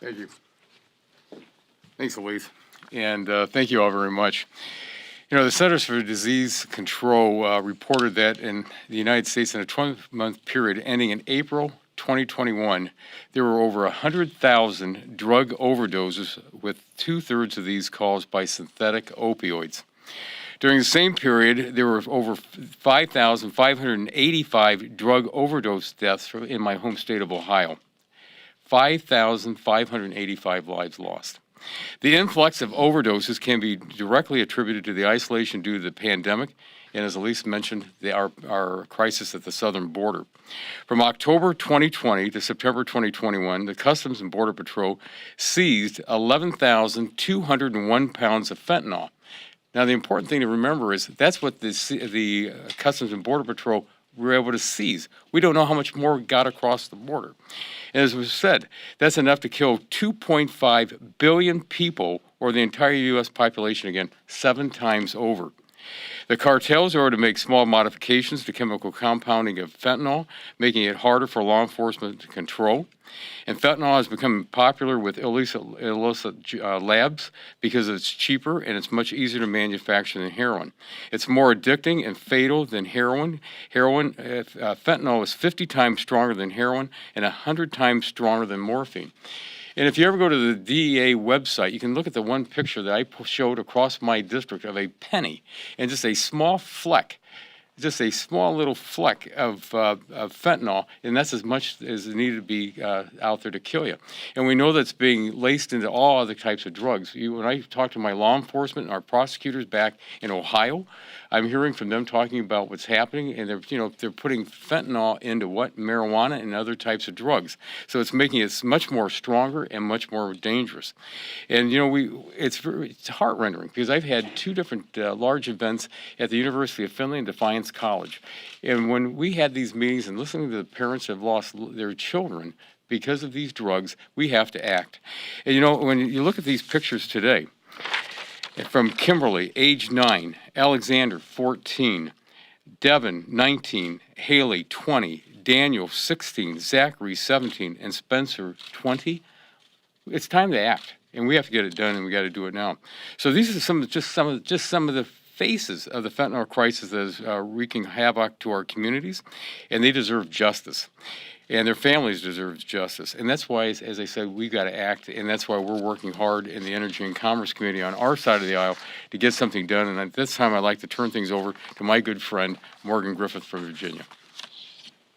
Thank you. Thanks, Elise. And thank you all very much. You know, the Centers for Disease Control reported that in the United States in a 12-month period ending in April 2021, there were over 100,000 drug overdoses, with 2/3 of these caused by synthetic opioids. During the same period, there were over 5,585 drug overdose deaths in my home state of Ohio. 5,585 lives lost. The influx of overdoses can be directly attributed to the isolation due to the pandemic, and as Elise mentioned, our crisis at the southern border. From October 2020 to September 2021, the Customs and Border Patrol seized 11,201 pounds of fentanyl. Now, the important thing to remember is that's what the Customs and Border Patrol were able to seize. We don't know how much more got across the border. And as was said, that's enough to kill 2.5 billion people, or the entire U.S. population, again, 7 times over. The cartels are to make small modifications to chemical compounding of fentanyl, making it harder for law enforcement to control. And fentanyl has become popular with illicit labs because it's cheaper and it's much easier to manufacture than heroin. It's more addicting and fatal than heroin. Fentanyl is 50 times stronger than heroin and 100 times stronger than morphine. And if you ever go to the DEA website, you can look at the one picture that I showed across my district of a penny and just a small fleck, just a small little fleck of fentanyl, and that's as much as needed to be out there to kill you. And we know that's being laced into all other types of drugs. When I talk to my law enforcement and our prosecutors back in Ohio, I'm hearing from them talking about what's happening, and they're putting fentanyl into marijuana and other types of drugs. So it's making it much more stronger and much more dangerous. And it's heart-rending because I've had 2 different large events at the University of Findlay and Defiance College. And when we had these meetings and listening to the parents who have lost their children because of these drugs, we have to act. And when you look at these pictures today, from Kimberly, age 9, Alexander, 14, Devin, 19, Haley, 20, Daniel, 16, Zachary, 17, and Spencer, 20. It's time to act, and we have to get it done, and we got to do it now. So these are some of the faces of the fentanyl crisis that is wreaking havoc to our communities, and they deserve justice. And their families deserve justice. And that's why, as I said, we've got to act, and that's why we're working hard in the Energy and Commerce Committee on our side of the aisle to get something done. And at this time, I'd like to turn things over to my good friend, Morgan Griffith from Virginia.